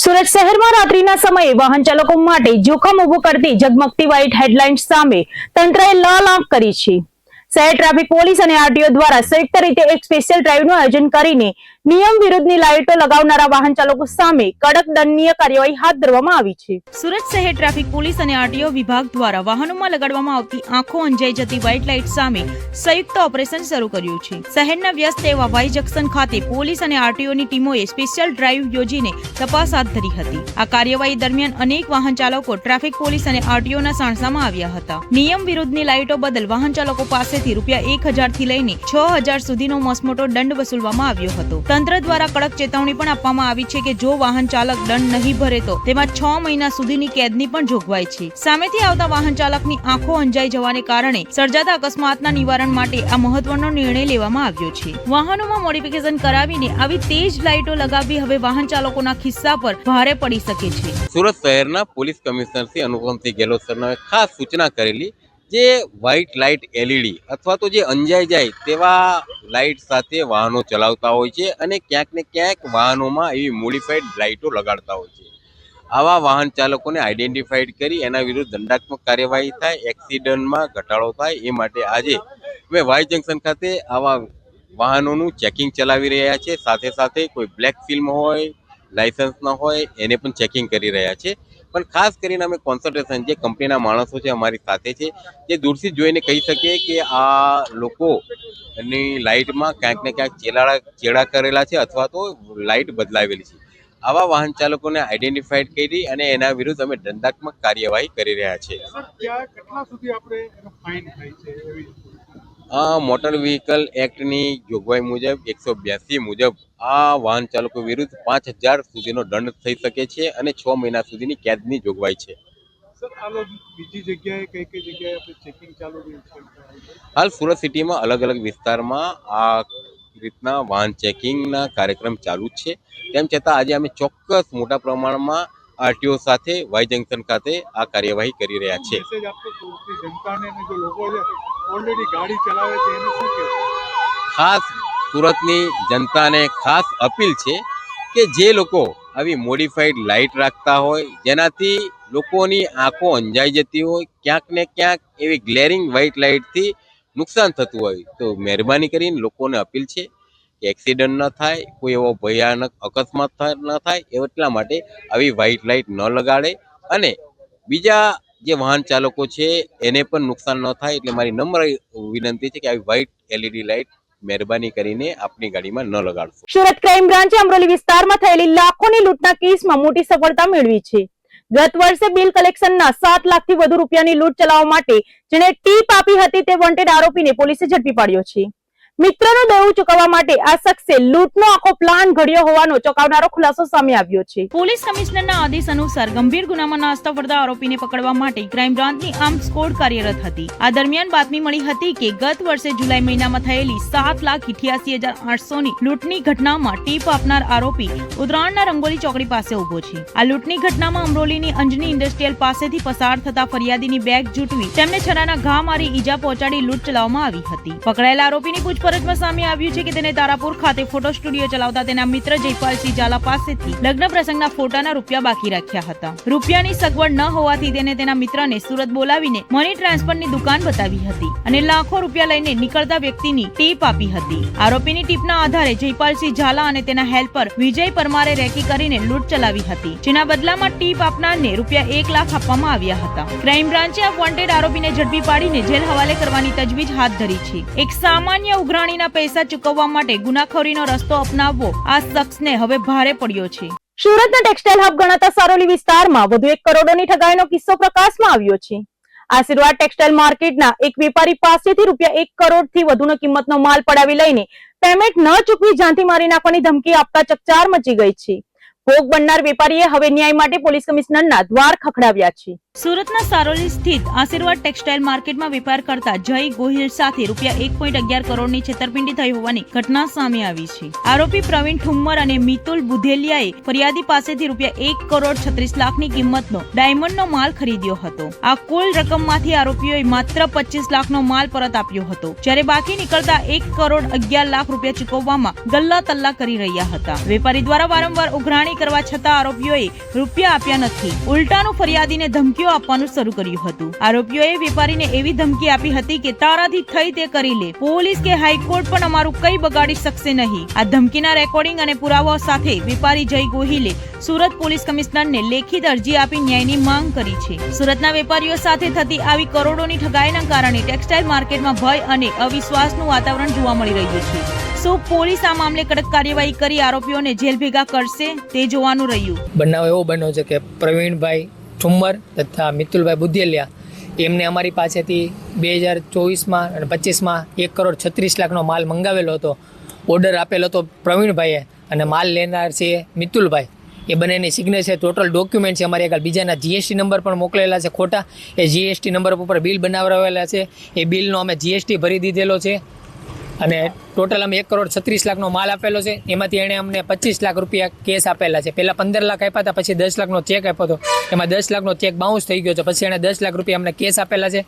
સુરત શહેરમાં રાત્રિના સમયે વાહન ચાલકો માટે જોખમ ઉભું કરતી ઝગમગતી વ્હાઇટ હેડલાઇન્સ સામે તંત્રએ લાલ આંખ કરી છે। શહેર ટ્રાફિક પોલીસ અને આરટીઓ દ્વારા સંયુક્ત રીતે એક સ્પેશિયલ ડ્રાઇવનું આયોજન કરીને નિયમ વિરુદ્ધની લાઇટો લગાવનારા વાહન ચાલકો સામે કડક દંડનીય કાર્યવાહી હાથ ધરવામાં આવી છે। સુરત શહેર ટ્રાફિક પોલીસ અને આરટીઓ વિભાગ દ્વારા વાહનોમાં લગાડવામાં આવતી આંખો અંજાઈ જતી વ્હાઇટ લાઇટ સામે સંયુક્ત ઓપરેશન શરૂ કર્યું છે। શહેરના વ્યસ્ત એવા વાય જંકશન ખાતે પોલીસ અને આરટીઓની ટીમોએ સ્પેશિયલ ડ્રાઇવ યોજીને તપાસ હાથ ધરી હતી। આ કાર્યવાહી દરમિયાન અનેક વાહન ચાલકો ટ્રાફિક પોલીસ અને આરટીઓના સાણસામાં આવ્યા હતા। નિયમ વિરુદ્ધની લાઇટો બદલ વાહન ચાલકો પાસેથી ₹1000 થી લઈને 6000 સુધીનો મસમોટો દંડ વસૂલવામાં આવ્યો હતો। તંત્ર દ્વારા કડક ચેતવણી પણ આપવામાં આવી છે કે જો વાહન ચાલક દંડ નહીં ભરે તો તેમાં 6 મહિના સુધીની કેદની પણ જોગવાઈ છે। સામેથી આવતા વાહન ચાલકની આંખો અંજાઈ જવાને કારણે સર્જાતા અકસ્માતના નિવારણ માટે આ મહત્વનો નિર્ણય લેવામાં આવ્યો છે। વાહનોમાં મોડિફિકેશન કરાવીને આવી તેજ લાઇટો લગાવવી હવે વાહન ચાલકોના ખિસ્સા પર ભારે પડી શકે છે। સુરત શહેરના પોલીસ કમિશનર શ્રી અનુપમસિંહ ગેહલોત સરનામે ખાસ સૂચના કરેલી જે વ્હાઇટ લાઇટ એલઈડી અથવા તો જે અંજાઈ જાય તેવા લાઇટ સાથે વાહનો ચલાવતા હોય છે અને ક્યાંક ને ક્યાંક વાહનોમાં એવી મોડિફાઈડ લાઇટો લગાડતા હોય છે। આવા વાહન ચાલકોને આઈડેન્ટિફાઈડ કરી એના વિરુદ્ધ દંડાત્મક કાર્યવાહી થાય, એક્સિડન્ટમાં ઘટાડો થાય એ માટે આજે અમે વાય જંકશન ખાતે આવા વાહનોનું ચેકિંગ ચલાવી રહ્યા છે। સાથે સાથે કોઈ બ્લેક ફિલ્મ હોય, લાયસન્સ ન હોય એને પણ ચેકિંગ કરી રહ્યા છે। પણ ખાસ કરીને અમે કોન્સન્ટ્રેશન જે કંપનીના માણસો છે અમારી સાથે છે જે દૂરથી જોઈને કહી શકીએ કે આ લોકોની લાઇટમાં ક્યાંક ને ક્યાંક ચેડા કરેલા છે અથવા તો લાઇટ બદલાવેલી છે। આવા વાહન ચાલકોને આઈડેન્ટિફાઈડ કરી અને એના વિરુદ્ધ અમે દંડાત્મક કાર્યવાહી કરી રહ્યા છીએ। મોટર વ્હીકલ એક્ટની જોગવાઈ મુજબ 182 મુજબ આ વાહન ચાલકો વિરુદ્ધ 5000 સુધીનો દંડ થઈ શકે છે અને 6 મહિના સુધીની કેદની જોગવાઈ છે। હાલ સુરત સિટીમાં અલગ અલગ વિસ્તારમાં આ રીતના વાહન ચેકિંગના કાર્યક્રમ ચાલુ જ છે। તેમ છતાં આજે અમે ચોક્કસ મોટા પ્રમાણમાં આરટીઓ સાથે વાય જંકશન ખાતે આ કાર્યવાહી કરી રહ્યા છે। ખાસ સુરતની જનતાને ખાસ અપીલ છે કે જે લોકો આવી મોડિફાઈડ લાઇટ રાખતા હોય જેનાથી લોકોની આંખો અંજાઈ જતી હોય, ક્યાંક ને ક્યાંક એવી ગ્લેરિંગ વ્હાઇટ લાઇટથી નુકસાન થતું હોય તો મહેરબાની કરીને લોકોને અપીલ છે કે એક્સિડન્ટ ન થાય, કોઈ એવો ભયાનક અકસ્માત ન થાય એટલા માટે આવી વ્હાઇટ લાઇટ ન લગાડે અને બીજા જે વાહન ચાલકો છે એને પણ નુકસાન ન થાય એટલે મારી નમ્ર વિનંતી છે કે આવી વ્હાઇટ એલઈડી લાઇટ મહેરબાની કરીને આપની ગાડીમાં ન લગાડશો। સુરત ક્રાઇમ બ્રાન્ચે અમરોલી વિસ્તારમાં થયેલી લાખોની લૂંટના કેસમાં મોટી સફળતા મેળવી છે। ગત વર્ષે બિલ કલેક્શનના 7 લાખથી વધુ રૂપિયાની લૂંટ ચલાવવા માટે જેને ટીપ આપી હતી તે વોન્ટેડ આરોપીને પોલીસે ઝડપી પાડ્યો છે। મિત્રનું દેવું ચૂકવવા માટે આ શખ્સે લૂંટનો આખો પ્લાન ઘડ્યો હોવાનો ચોંકાવનારો ખુલાસો સામે આવ્યો છે। પોલીસ કમિશનરના આદેશ અનુસાર ગંભીર ગુનામાં નાસ્તા ફરતા આરોપીને પકડવા માટે ક્રાઇમ બ્રાન્ચની આર્મ સ્ક્વોડ કાર્યરત હતી। આ દરમિયાન બાતમી મળી હતી કે ગત વર્ષે જુલાઈ મહિનામાં થયેલી 7,88,800 ની લૂંટની ઘટનામાં ટીપ આપનાર આરોપી ઉત્તરાયણના રંગોલી ચોકડી પાસે ઉભો છે। આ લૂંટની ઘટનામાં અમરોલીની અંજની ઇન્ડસ્ટ્રીયલ પાસેથી પસાર થતા ફરિયાદીની બેગ જૂટવી તેમને છરાના ઘા મારી ઈજા પહોંચાડી લૂંટ ચલાવવામાં આવી હતી। પકડાયેલા આરોપીની પૂછપરછમાં સામે આવ્યું છે કે તેને તારાપુર ખાતે ફોટો સ્ટુડિયો ચલાવતા તેના મિત્ર જયપાલસિંહ ઝાલા પાસેથી લગ્ન પ્રસંગના ફોટાના રૂપિયા બાકી રાખ્યા હતા। રૂપિયાની સગવડ ન હોવાથી તેને તેના મિત્રને સુરત બોલાવીને મની ટ્રાન્સફરની દુકાન બતાવી હતી અને લાખો રૂપિયા લઈને નીકળતા વ્યક્તિની ટીપ આપી હતી। આરોપીની ટીપના આધારે જયપાલસિંહ ઝાલા અને તેના હેલ્પર વિજય પરમારે રેકી કરીને લૂંટ ચલાવી હતી જેના બદલામાં ટીપ આપનારને ₹1 લાખ આપવામાં આવ્યા હતા। ક્રાઇમ બ્રાન્ચે આ વોન્ટેડ આરોપીને ઝડપી પાડીને જેલ હવાલે કરવાની તજવીજ હાથ ધરી છે। એક સામાન્ય ઉઘરાણીના પૈસા ચૂકવવા માટે ગુનાખોરીનો રસ્તો અપનાવવો આ શખ્સને હવે ભારે પડ્યો છે। સુરતના ટેક્સટાઇલ હબ ગણાતા સારોલી વિસ્તારમાં વધુ 1 કરોડોની ઠગાઈનો કિસ્સો પ્રકાશમાં આવ્યો છે। આશીર્વાદ ટેક્સટાઇલ માર્કેટના એક વેપારી પાસેથી ₹1 કરોડથી વધુનો કિંમતનો માલ પડાવી લઈને પેમેન્ટ ન ચૂકવી જાનથી મારી નાખવાની ધમકી આપતા ચકચાર મચી ગઈ છે। ભોગ બનનાર વેપારીએ હવે ન્યાય માટે પોલીસ કમિશનરના દ્વાર ખખડાવ્યા છે। સુરતના સારોલી સ્થિત આશીર્વાદ ટેક્સટાઇલ માર્કેટમાં વેપાર કરતા જય ગોહિલ સાથે ₹1.11 કરોડની છેતરપિંડી થઈ હોવાની ઘટના સામે આવી છે. આરોપી પ્રવીણ ઠુમ્મર અને મિતુલ બુધેલિયાએ ફરિયાદી પાસેથી ₹1.36 કિંમતનો ડાયમંડનો માલ ખરીદ્યો હતો. આ કુલ રકમમાંથી આરોપીઓએ માત્ર 25 લાખનો માલ પરત આપ્યો હતો, જ્યારે બાકી નીકળતા ₹1.11 ચૂકવવામાં ગલ્લા તલ્લા કરી રહ્યા હતા. વેપારી દ્વારા વારંવાર ઉઘરાણી કરવા છતાં આરોપીઓએ રૂપિયા આપ્યા નથી. ઉલટાનું ફરિયાદીને ધમકી આપવાનું શરૂ કર્યું હતું. આરોપીઓએ વેપારીને એવી ધમકી આપી હતી કે તારાથી થઈ તે કરી લે, પોલીસ કે હાઈકોર્ટ પણ અમારું કઈ બગાડી શકશે નહીં. આ ધમકીના રેકોર્ડિંગ અને પુરાવાઓ સાથે વેપારી જય ગોહિલે સુરત પોલીસ કમિશનરને લેખિત અરજી આપી ન્યાયની માંગ કરી છે. સુરતના વેપારીઓ સાથે થતી આવી કરોડોની ઠગાઈના કારણે ટેક્સટાઇલ માર્કેટમાં ભય અને અવિશ્વાસનું વાતાવરણ જોવા મળી રહ્યું છે. શું પોલીસ આ મામલે કડક કાર્યવાહી કરી આરોપીઓને જેલ ભેગા કરશે તે જોવાનું રહ્યું. બનાવ એવો બન્યો છે કે પ્રવીણભાઈ ઠુમ્મર તથા મિતુલભાઈ બુધેલિયા એમને અમારી પાસેથી 2024માં અને 25માં ₹1.36 માલ મંગાવેલો હતો. ઓર્ડર આપેલો હતો પ્રવીણભાઈએ અને માલ લેનાર છે મિતુલભાઈ. એ બંનેની સિગ્નેચર ટોટલ ડોક્યુમેન્ટ છે અમારી આગળ. બીજાના જીએસટી નંબર પણ મોકલેલા છે ખોટા. એ જીએસટી નંબર ઉપર બિલ બનાવડાવેલા છે. એ બિલનો અમે જીએસટી ભરી દીધેલો છે અને ટોટલ અમે ₹1.36 માલ આપેલો છે. એમાંથી એણે અમને ₹25 લાખ કેશ આપેલા છે. પહેલાં 15 લાખ આપ્યા હતા, પછી 10 લાખનો ચેક આપ્યો હતો. એમાં 10 લાખનો ચેક બાઉન્સ થઈ ગયો છે. પછી એણે 10 લાખ અમને કેશ આપેલા છે.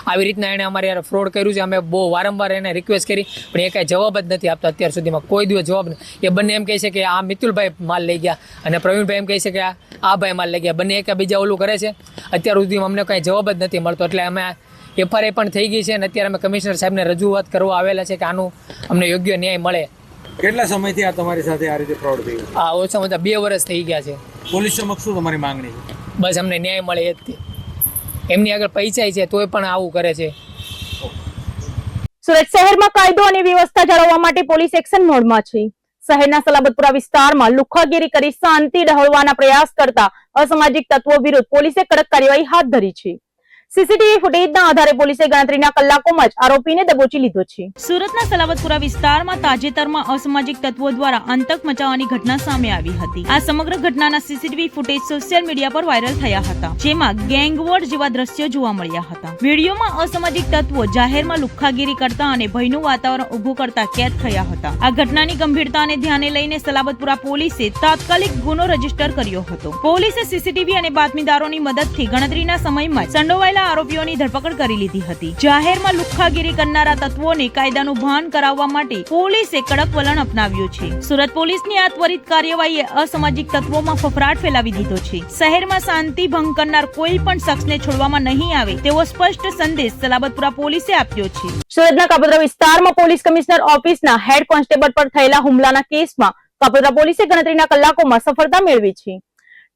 આવી રીતના એણે અમારે યાર ફ્રોડ કર્યું છે. અમે બહુ વારંવાર એને રિક્વેસ્ટ કરી પણ એ કાંઈ જવાબ જ નથી આપતા. અત્યાર સુધીમાં કોઈ દિવસ જવાબ નહીં. એ બંને એમ કહે છે કે આ મિતુલભાઈ માલ લઈ ગયા અને પ્રવીણભાઈ એમ કહે છે કે આ ભાઈ માલ લઈ ગયા. બંને એકબીજા ઓલું કરે છે. અત્યાર સુધીમાં અમને કાંઈ જવાબ જ નથી મળતો. એટલે અમે એફઆરઆઈ પણ થઈ ગઈ છે અને અત્યારે અમે કમિશનર સાહેબને રજૂઆત કરવા આવેલા છે કે આનું અમને યોગ્ય ન્યાય મળે. કેટલા સમયથી આ તમારી સાથે આ રીતે ફ્રોડ થયું? આ ઓછામાં ઓછા 2 વર્ષ થઈ ગયા છે. પોલીસ સમક્ષ શું તમારી માંગણી છે? બસ અમને ન્યાય મળે એ જ. એમની આગળ પૈસા છે તોય પણ આવું કરે છે. સુરત શહેરમાં કાયદો અને વ્યવસ્થા જાળવવા માટે પોલીસ એક્શન મોડમાં છે. શહેરના સલાબતપુરા વિસ્તારમાં લુખ્ખાગીરી કરી શાંતિ ડહોળવાના પ્રયાસ કરતા અસામાજિક તત્વો વિરુદ્ધ પોલીસે કડક કાર્યવાહી હાથ ધરી છે. સીસીટીવી ફૂટેજના આધારે પોલીસે ગણતરીના કલાકોમાં જ આરોપીને દબોચી લીધો છે. સુરતના સલાબતપુરા વિસ્તારમાં તાજેતરમાં અસામાજિક તત્વો દ્વારા આતંક મચાવવાની ઘટના સામે આવી હતી. આ સમગ્ર ઘટનાના સીસીટીવી ફૂટેજ સોશિયલ મીડિયા પર વાયરલ થયા હતા, જેમાં ગેંગવોર જેવા દ્રશ્યો જોવા મળ્યા હતા. વિડીયોમાં અસામાજિક તત્વો જાહેરમાં લુખ્ખાગીરી કરતા અને ભયનું વાતાવરણ ઊભું કરતા કેદ થયા હતા. આ ઘટનાની ગંભીરતાને ધ્યાને લઈને સલાબતપુરા પોલીસે તાત્કાલિક ગુનો રજીસ્ટર કર્યો હતો. પોલીસે સીસીટીવી અને બાતમીદારોની મદદથી ગણતરીના સમયમાં સંડોવાયેલા આરોપીઓની ધરપકડ કરી લીધી હતી. જાહેરમાં લુખ્ખાગીરી કરનારા તત્વોને કાયદાનું ભાન કરાવવા માટે પોલીસે કડક વલણ અપનાવ્યું છે. સુરત પોલીસની આ ત્વરિત કાર્યવાહીએ અસામાજિક તત્વોમાં ફફડાટ ફેલાવી દીધો છે. શહેરમાં શાંતિ ભંગ કરનાર કોઈ પણ શખ્સને છોડવામાં નહીં આવે તેવો સ્પષ્ટ સંદેશ સલાબતપુરા પોલીસે આપ્યો છે. સુરતના કાપોદ્રા વિસ્તારમાં પોલીસ કમિશનર ઓફિસના હેડ કોન્સ્ટેબલ પર થયેલા હુમલાના કેસમાં કાપોદ્રા પોલીસે ગણતરીના કલાકોમાં સફળતા મેળવી છે.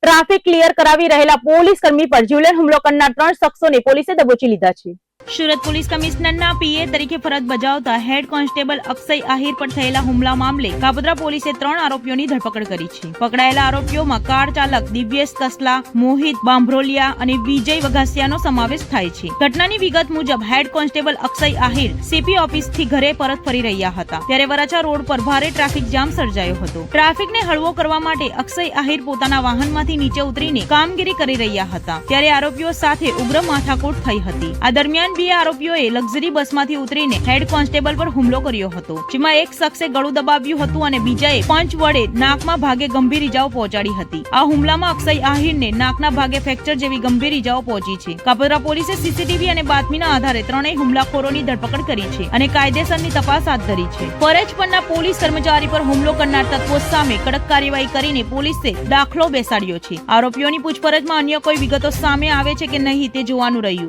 ટ્રાફિક ક્લિયર કરાવી રહેલા પોલીસ કર્મી પર જીવલેણ હુમલો કરનાર 3 શખ્સોને પોલીસે દબોચી લીધા છે. સુરત પોલીસ કમિશનરના પીએ તરીકે ફરજ બજાવતા હેડ કોન્સ્ટેબલ અક્ષય આહિર પર થયેલા હુમલા મામલે કાપોદ્રા પોલીસે 3 આરોપીઓની ધરપકડ કરી છે. પકડાયેલા આરોપીઓમાં કાર ચાલક દિવ્યેશ કસલા, મોહિત બાંભરોલિયા અને વિજય વઘાસિયાનો સમાવેશ થાય છે. ઘટનાની વિગત મુજબ head constable Akshay Ahir CP ઓફિસથી ઘરે પરત ફરી રહ્યા હતા, ત્યારે વરાછા રોડ પર ભારે ટ્રાફિક જામ સર્જાયો હતો. ટ્રાફિકને હળવો કરવા માટે અક્ષય આહિર પોતાના વાહનમાંથી નીચે ઉતરીને કામગીરી કરી રહ્યા હતા, ત્યારે આરોપીઓ સાથે ઉગ્ર માથાકૂટ થઈ હતી. આ દરમિયાન 2 આરોપીઓએ લક્ઝરી બસમાંથી ઉતરીને હેડ કોન્સ્ટેબલ પર હુમલો કર્યો હતો, જેમાં એક શખ્સે ગળું દબાવ્યું હતું અને બીજાએ પંચ વડે નાકમાં ભાગે ગંભીર ઇજાઓ પહોંચાડી હતી. આ હુમલામાં અક્ષય આહિરને નાકના ભાગે ફ્રેક્ચર જેવી ગંભીર ઇજાઓ પહોંચી છે. કાપોદ્રા પોલીસે સીસીટીવી અને બાતમીના આધારે 3 હુમલાખોરોની ધરપકડ કરી છે અને કાયદેસરની તપાસ હાથ ધરી છે. ફરજ પરના પોલીસ કર્મચારી પર હુમલો કરનાર તત્વો સામે કડક કાર્યવાહી કરીને પોલીસે દાખલો બેસાડ્યો છે. આરોપીઓની પૂછપરછમાં અન્ય કોઈ વિગતો સામે આવે છે કે નહીં તે જોવાનું રહ્યું.